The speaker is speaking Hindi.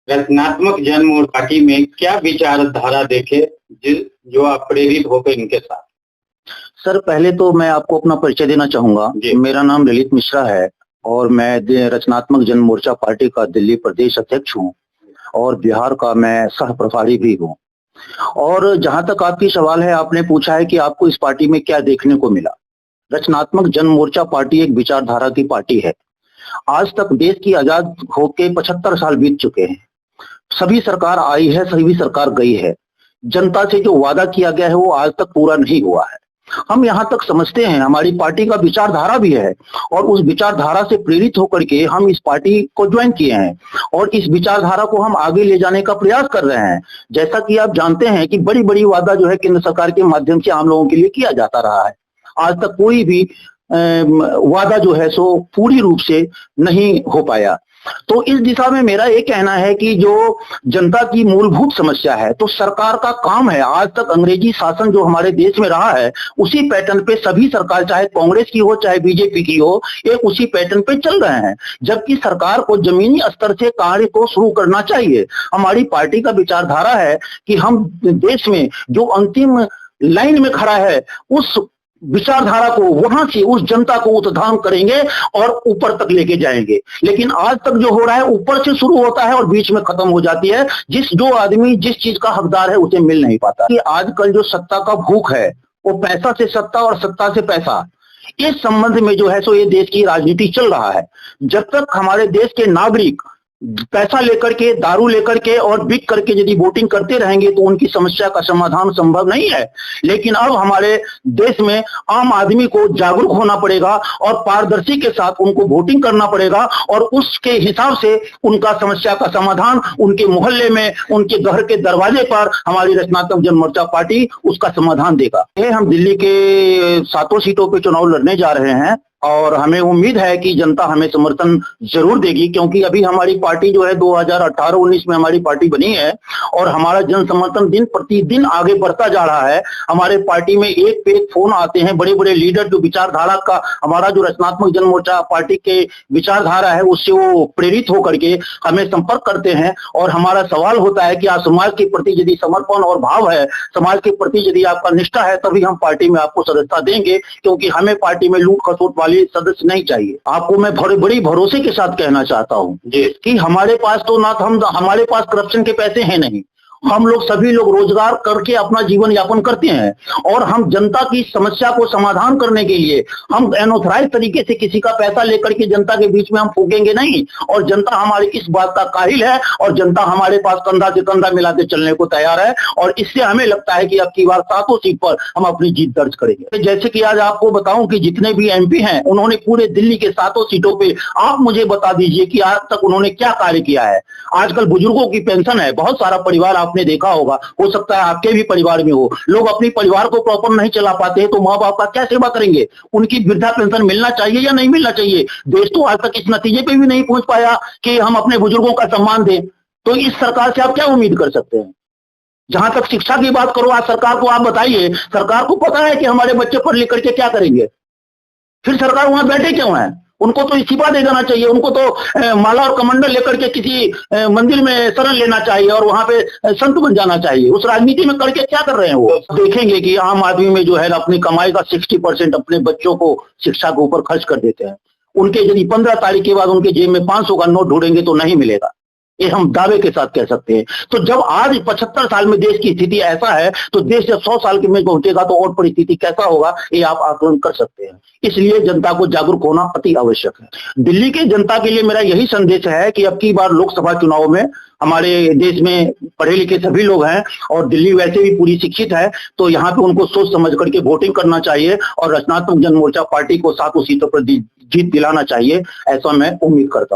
रचनात्मक जन्म और पार्टी में क्या विचारधारा देखे जो आप प्रेरित होकर इनके साथ? सर, पहले तो मैं आपको अपना परिचय देना चाहूंगा। मेरा नाम ललित मिश्रा है और मैं रचनात्मक जन मोर्चा पार्टी का दिल्ली प्रदेश अध्यक्ष हूं और बिहार का मैं सह प्रभारी भी हूं। और जहां तक आपकी सवाल है, आपने पूछा है कि आपको इस पार्टी में क्या देखने को मिला। रचनात्मक जन मोर्चा पार्टी एक विचारधारा की पार्टी है। आज तक देश की आजाद होके 75 साल बीत चुके हैं। सभी सरकार आई है, सभी सरकार गई है। जनता से जो वादा किया गया है वो आज तक पूरा नहीं हुआ है। हम यहाँ तक समझते हैं, हमारी पार्टी का विचारधारा भी है और उस विचारधारा से प्रेरित होकर के हम इस पार्टी को ज्वाइन किए हैं और इस विचारधारा को हम आगे ले जाने का प्रयास कर रहे हैं। जैसा कि आप जानते हैं कि बड़ी बड़ी वादा जो है केंद्र सरकार के माध्यम से आम लोगों के लिए किया जाता रहा है। आज तक कोई भी वादा जो है सो पूरी रूप से नहीं हो पाया। तो इस दिशा में मेरा ये कहना है कि जो जनता की मूलभूत समस्या है, तो सरकार का काम है। आज तक अंग्रेजी शासन जो हमारे देश में रहा है, उसी पैटर्न पे सभी सरकार, चाहे कांग्रेस की हो चाहे बीजेपी की हो, ये उसी पैटर्न पे चल रहे हैं। जबकि सरकार को जमीनी स्तर से कार्य को शुरू करना चाहिए। हमारी पार्टी का विचारधारा है कि हम देश में जो अंतिम लाइन में खड़ा है, उस विचारधारा को, वहां से उस जनता को उत्थान करेंगे और ऊपर तक लेके जाएंगे। लेकिन आज तक जो हो रहा है, ऊपर से शुरू होता है और बीच में खत्म हो जाती है। जो आदमी जिस चीज का हकदार है उसे मिल नहीं पाता। कि आजकल जो सत्ता का भूख है, वो पैसा से सत्ता और सत्ता से पैसा, इस संबंध में जो है सो ये देश की राजनीति चल रहा है। जब तक हमारे देश के नागरिक पैसा लेकर के, दारू लेकर के और बिक करके यदि वोटिंग करते रहेंगे तो उनकी समस्या का समाधान संभव नहीं है। लेकिन अब हमारे देश में आम आदमी को जागरूक होना पड़ेगा और पारदर्शी के साथ उनको वोटिंग करना पड़ेगा और उसके हिसाब से उनका समस्या का समाधान उनके मोहल्ले में, उनके घर के दरवाजे पर हमारी रचनात्मक जन मोर्चा पार्टी उसका समाधान देगा। हम दिल्ली के 7 सीटों पे चुनाव लड़ने जा रहे हैं और हमें उम्मीद है कि जनता हमें समर्थन जरूर देगी, क्योंकि अभी हमारी पार्टी जो है 2018-19 में हमारी पार्टी बनी है और हमारा जन समर्थन दिन प्रतिदिन आगे बढ़ता जा रहा है। हमारे पार्टी में एक पे एक फोन आते हैं, बड़े बड़े लीडर जो विचारधारा का, हमारा जो रचनात्मक जन मोर्चा पार्टी के विचारधारा है उससे वो प्रेरित होकर के हमें संपर्क करते हैं और हमारा सवाल होता है कि आप समाज के प्रति यदि समर्पण और भाव है, समाज के प्रति यदि आपका निष्ठा है, तभी हम पार्टी में आपको सदस्यता देंगे, क्योंकि हमें पार्टी में लूट खसोट वाले सदस्य नहीं चाहिए। आपको मैं बड़ी भरोसे के साथ कहना चाहता हूं कि हमारे पास तो हमारे पास करप्शन के पैसे हैं नहीं। हम लोग सभी लोग रोजगार करके अपना जीवन यापन करते हैं और हम जनता की समस्या को समाधान करने के लिए हम अनऑथराइज्ड तरीके से किसी का पैसा लेकर के जनता के बीच में हम फूकेंगे नहीं। और जनता हमारी इस बात का काहिल है और जनता हमारे पास कंधा से कंधा मिला के चलने को तैयार है और इससे हमें लगता है कि अब की बार 7 सीट पर हम अपनी जीत दर्ज करेंगे। जैसे कि आज आपको बताऊं कि जितने भी MP हैं, उन्होंने पूरे दिल्ली के 7 सीटों पे, आप मुझे बता दीजिए कि आज तक उन्होंने क्या कार्य किया है। आजकल बुजुर्गों की पेंशन है, बहुत सारा परिवार आपने देखा होगा, हो सकता है आपके भी परिवार में हो, लोग अपने परिवार को प्रॉपर नहीं चला पाते हैं, तो माँ बाप का क्या सेवा करेंगे। उनकी वृद्धा पेंशन मिलना चाहिए या नहीं मिलना चाहिए। देश तो आज तक इस नतीजे पे भी नहीं पहुंच पाया कि हम अपने बुजुर्गों का सम्मान दें। तो इस सरकार से आप क्या उम्मीद कर सकते हैं। जहां तक शिक्षा की बात करो, आज सरकार को आप बताइए, सरकार को पता है कि हमारे बच्चे पढ़ लिख करके क्या करेंगे, फिर सरकार वहां बैठे क्यों है। उनको तो इस्तीफा दे देना चाहिए, उनको तो माला और कमंडल लेकर के किसी मंदिर में शरण लेना चाहिए और वहां पे संत बन जाना चाहिए। उस राजनीति में करके क्या कर रहे हैं वो। देखेंगे कि आम आदमी में जो है अपनी कमाई का 60% अपने बच्चों को शिक्षा के ऊपर खर्च कर देते हैं। उनके यदि 15 तारीख के बाद उनके जेब में 500 का नोट ढूंढेंगे तो नहीं मिलेगा, ये हम दावे के साथ कह सकते हैं। तो जब आज 75 साल में देश की स्थिति ऐसा है, तो देश जब 100 साल के में पहुंचेगा तो और परिस्थिति कैसा होगा, ये आप आकलन कर सकते हैं। इसलिए जनता को जागरूक होना अति आवश्यक है। दिल्ली के जनता के लिए मेरा यही संदेश है कि अब की बार लोकसभा चुनाव में हमारे देश में पढ़े लिखे सभी लोग हैं और दिल्ली वैसे भी पूरी शिक्षित है, तो यहाँ पे उनको सोच समझ करके वोटिंग करना चाहिए और रचनात्मक जन मोर्चा पार्टी को 7 सीटों पर जीत दिलाना चाहिए, ऐसा मैं उम्मीद करता हूँ।